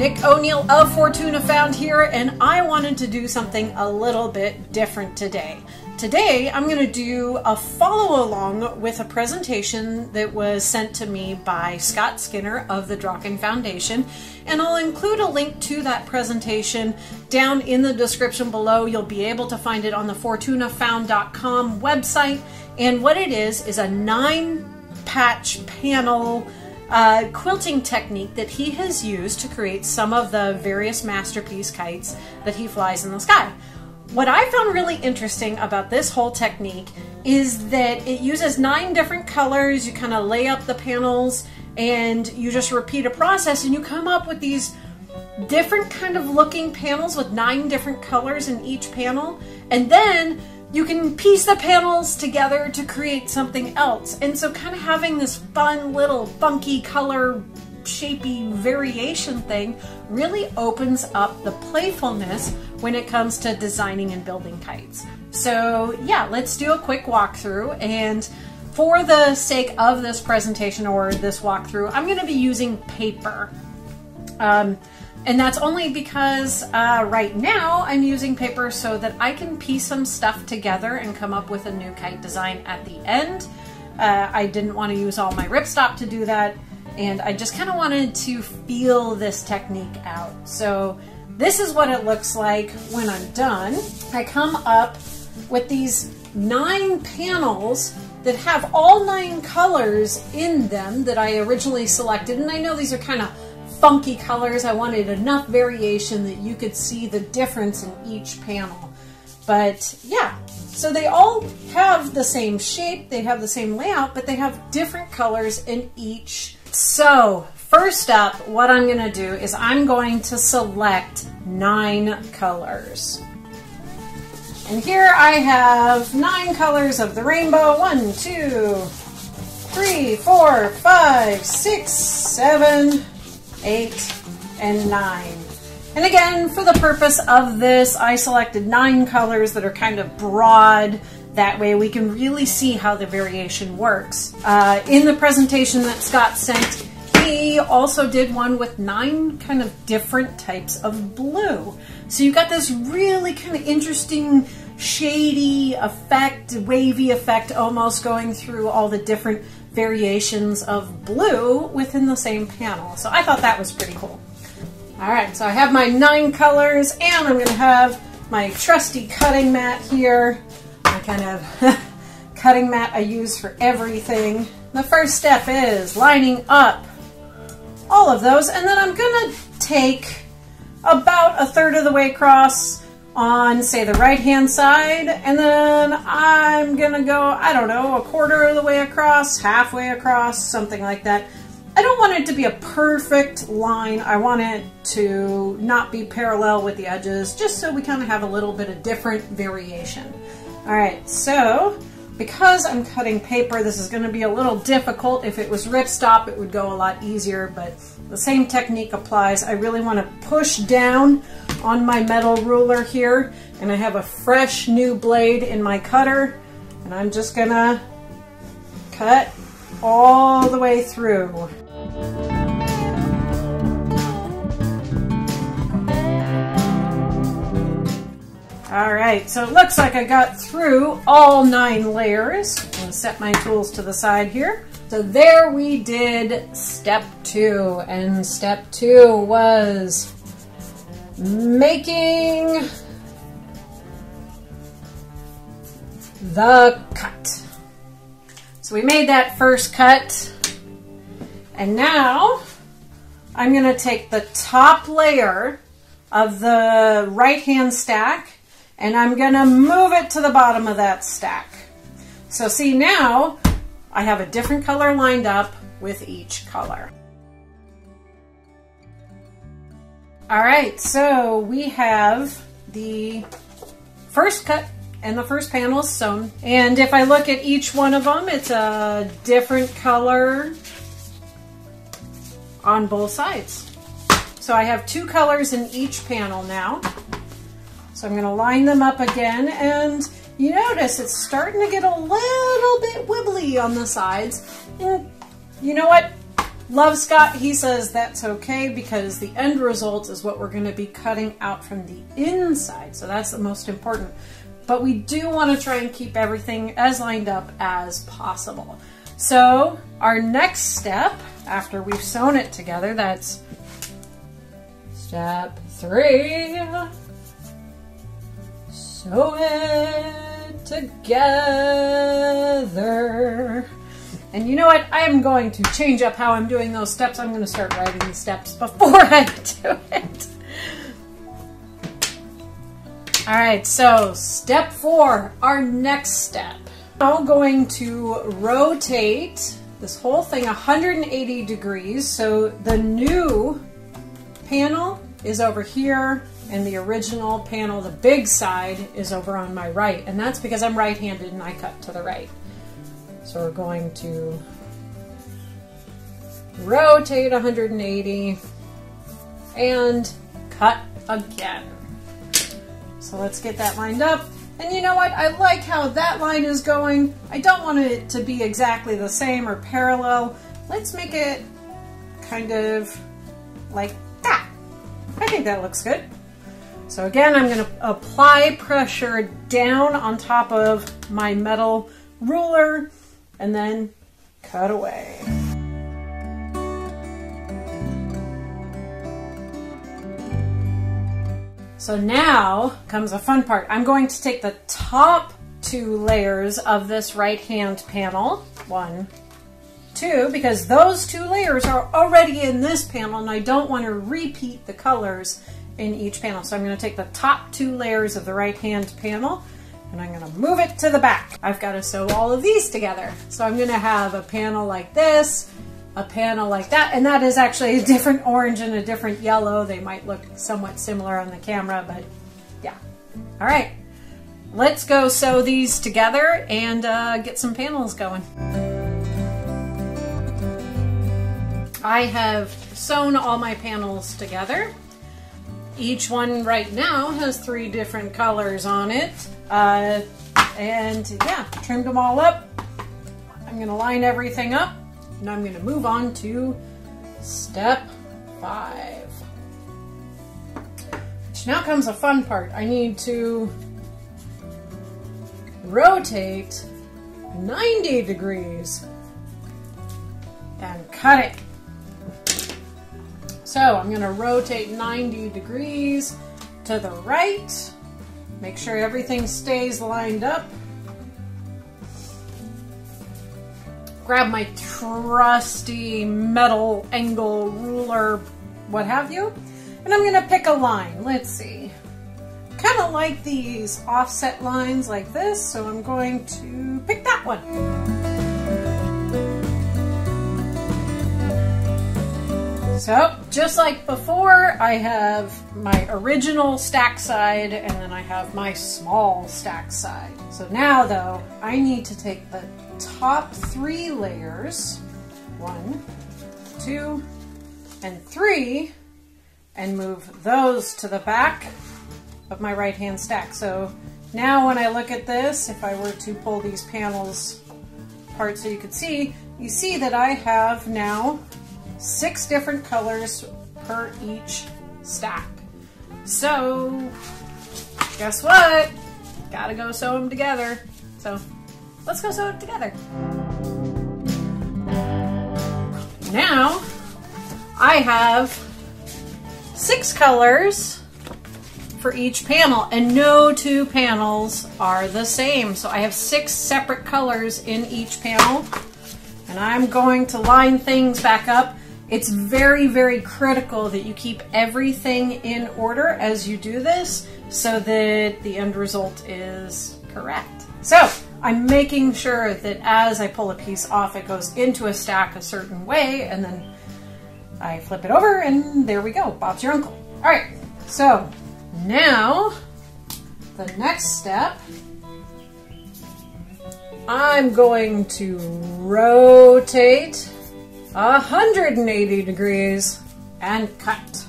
Nick O'Neill of Fortuna Found here, and I wanted to do something a little bit different today. Today, I'm going to do a follow-along with a presentation that was sent to me by Scott Skinner of the Drachen Foundation, and I'll include a link to that presentation down in the description below. You'll be able to find it on the fortunafound.com website, and what it is a 9-patch panel quilting technique that he has used to create some of the various masterpiece kites that he flies in the sky. What I found really interesting about this whole technique is that it uses 9 different colors. You kind of lay up the panels and you just repeat a process and you come up with these different kind of looking panels with 9 different colors in each panel. And then you can piece the panels together to create something else. And so kind of having this fun little funky color shapy variation thing really opens up the playfulness when it comes to designing and building kites. So yeah, let's do a quick walkthrough, and for the sake of this presentation or this walkthrough, I'm going to be using paper. And that's only because right now I'm using paper so that I can piece some stuff together and come up with a new kite design at the end. I didn't want to use all my ripstop to do that, and I just kind of wanted to feel this technique out. So this is what it looks like when I'm done. I come up with these 9 panels that have all 9 colors in them that I originally selected, and I know these are kind of funky colors. I wanted enough variation that you could see the difference in each panel. But yeah, so they all have the same shape, they have the same layout, but they have different colors in each. So first up, what I'm going to do is I'm going to select 9 colors. And here I have 9 colors of the rainbow. 1, 2, 3, 4, 5, 6, 7, 8, and 9. And again, for the purpose of this, I selected 9 colors that are kind of broad. That way we can really see how the variation works. In the presentation that Scott sent, he also did one with 9 kind of different types of blue. So you've got this really kind of interesting shady effect, wavy effect almost, going through all the different variations of blue within the same panel. So I thought that was pretty cool. All right, so I have my 9 colors, and I'm going to have my trusty cutting mat here. My kind of cutting mat I use for everything. The first step is lining up all of those, and then I'm going to take about 1/3 of the way across on, say, the right-hand side, and then I'm going to go, I don't know, 1/4 of the way across, halfway across, something like that. I don't want it to be a perfect line. I want it to not be parallel with the edges, just so we kind of have a little bit of different variation. All right, so because I'm cutting paper, this is going to be a little difficult. If it was ripstop, it would go a lot easier, but the same technique applies. I really want to push down on my metal ruler here, and I have a fresh new blade in my cutter, and I'm just going to cut all the way through. All right, so it looks like I got through all 9 layers. I'm going to set my tools to the side here. So there we did step 2, and step 2 was making the cut. So we made that first cut, and now I'm going to take the top layer of the right-hand stack, and I'm going to move it to the bottom of that stack. So see, now I have a different color lined up with each color. All right, so we have the first cut and the first panel is sewn. And if I look at each one of them, it's a different color on both sides. So I have 2 colors in each panel now. So I'm going to line them up again, and you notice it's starting to get a little bit wibbly on the sides. And you know what? Love Scott, he says that's okay because the end result is what we're going to be cutting out from the inside. So that's the most important. But we do want to try and keep everything as lined up as possible. So our next step, after we've sewn it together, that's step 3. Sew it together. And you know what? I am going to change up how I'm doing those steps. I'm going to start writing the steps before I do it. All right, so step 4, our next step. I'm going to rotate this whole thing 180 degrees. So the new panel is over here and the original panel, the big side, is over on my right. And that's because I'm right-handed and I cut to the right. So we're going to rotate 180 and cut again. So let's get that lined up. And you know what? I like how that line is going. I don't want it to be exactly the same or parallel. Let's make it kind of like that. I think that looks good. So again, I'm going to apply pressure down on top of my metal ruler and then cut away. So now comes the fun part. I'm going to take the top 2 layers of this right-hand panel, 1, 2, because those 2 layers are already in this panel and I don't want to repeat the colors in each panel. So I'm going to take the top 2 layers of the right-hand panel and I'm going to move it to the back. I've got to sew all of these together. So I'm going to have a panel like this, a panel like that, and that is actually a different orange and a different yellow. They might look somewhat similar on the camera, but yeah. All right, let's go sew these together and get some panels going. I have sewn all my panels together. Each one right now has 3 different colors on it. And yeah, trimmed them all up. I'm gonna line everything up and I'm gonna move on to step 5. Which now comes the fun part. I need to rotate 90 degrees and cut it. So I'm gonna rotate 90 degrees to the right. Make sure everything stays lined up. Grab my trusty metal angle ruler, what have you, and I'm gonna pick a line. Let's see. Kind of like these offset lines like this, so I'm going to pick that one. So, just like before, I have my original stack side and then I have my small stack side. So now though, I need to take the top 3 layers, 1, 2, and 3, and move those to the back of my right-hand stack. So now when I look at this, if I were to pull these panels apart so you could see, you see that I have now 6 different colors per each stack. So, guess what? Gotta go sew them together. So, let's go sew it together. Now, I have 6 colors for each panel, and no 2 panels are the same. So I have 6 separate colors in each panel, and I'm going to line things back up. It's very, very critical that you keep everything in order as you do this so that the end result is correct. So I'm making sure that as I pull a piece off, it goes into a stack a certain way, and then I flip it over and there we go. Bob's your uncle. All right, so now the next step, I'm going to rotate 180 degrees and cut.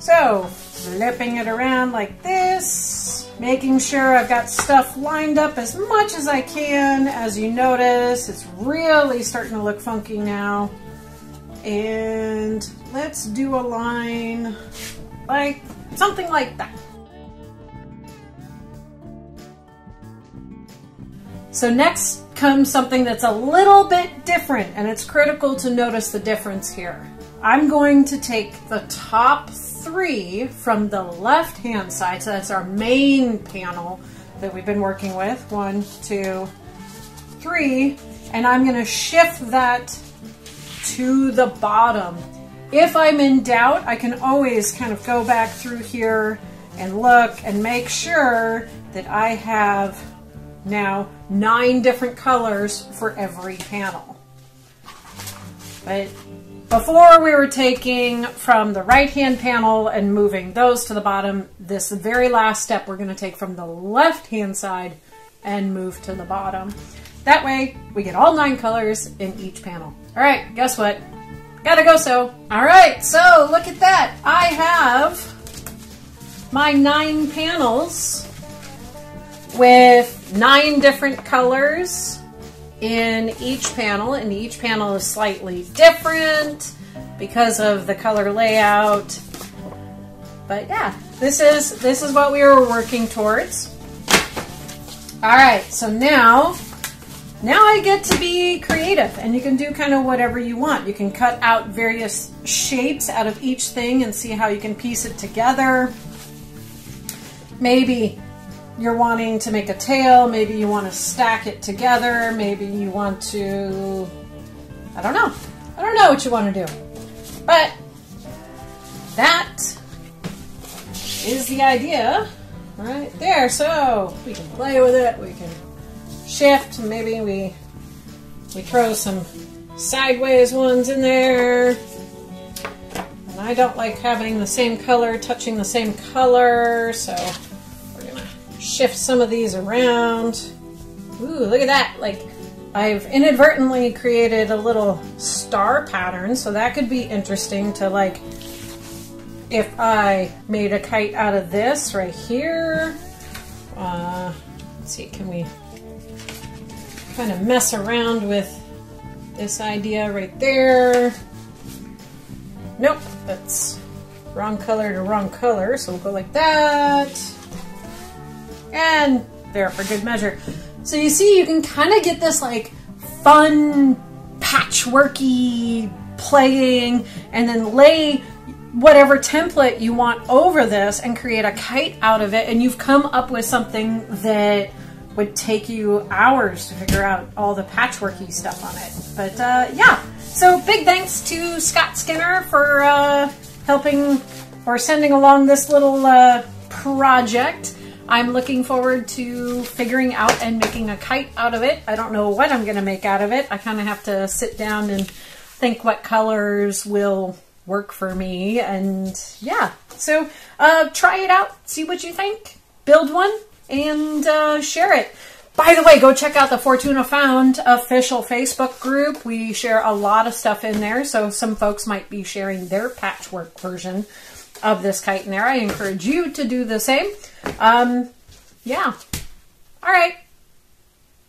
So flipping it around like this, Making sure I've got stuff lined up as much as I can. As you notice, it's really starting to look funky now. And let's do a line like something like that. So next comes something that's a little bit different, and it's critical to notice the difference here. I'm going to take the top 3 from the left-hand side, so that's our main panel that we've been working with. 1, 2, 3, and I'm going to shift that to the bottom. If I'm in doubt, I can always kind of go back through here and look and make sure that I have now 9 different colors for every panel. But before we were taking from the right-hand panel and moving those to the bottom, this very last step we're going to take from the left-hand side and move to the bottom. That way we get all 9 colors in each panel. All right, guess what? Gotta go sew. All right, so look at that. I have my 9 panels with 9 different colors in each panel, and each panel is slightly different because of the color layout. But yeah, this is what we were working towards. All right, so now I get to be creative, and you can do kind of whatever you want. You can cut out various shapes out of each thing and see how you can piece it together. Maybe you're wanting to make a tail, maybe you want to stack it together, maybe you want to, I don't know what you want to do. But that is the idea right there. So we can play with it, we can shift, maybe we throw some sideways ones in there. And I don't like having the same color touching the same color, so shift some of these around. Ooh, look at that. Like, I've inadvertently created a little star pattern, so that could be interesting to, like, if I made a kite out of this right here. Let's see, can we kind of mess around with this idea right there? Nope, that's wrong color to wrong color, so we'll go like that. And there for good measure. So you see, you can kind of get this like fun patchworky playing, and then lay whatever template you want over this and create a kite out of it, and you've come up with something that would take you hours to figure out all the patchworky stuff on it. But yeah, so big thanks to Scott Skinner for helping or sending along this little project. I'm looking forward to figuring out and making a kite out of it. I don't know what I'm going to make out of it. I kind of have to sit down and think what colors will work for me. And yeah, so try it out, see what you think, build one, and share it. By the way, go check out the Fortuna Found official Facebook group. We share a lot of stuff in there, so some folks might be sharing their patchwork version of this kite in there. I encourage you to do the same. Yeah. All right.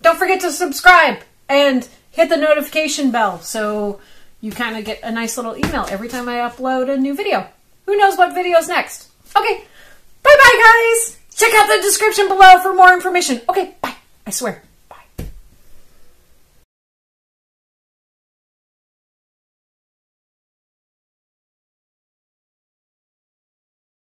Don't forget to subscribe and hit the notification bell so you kind of get a nice little email every time I upload a new video. Who knows what video's next? Okay. Bye-bye, guys. Check out the description below for more information. Okay, bye. I swear.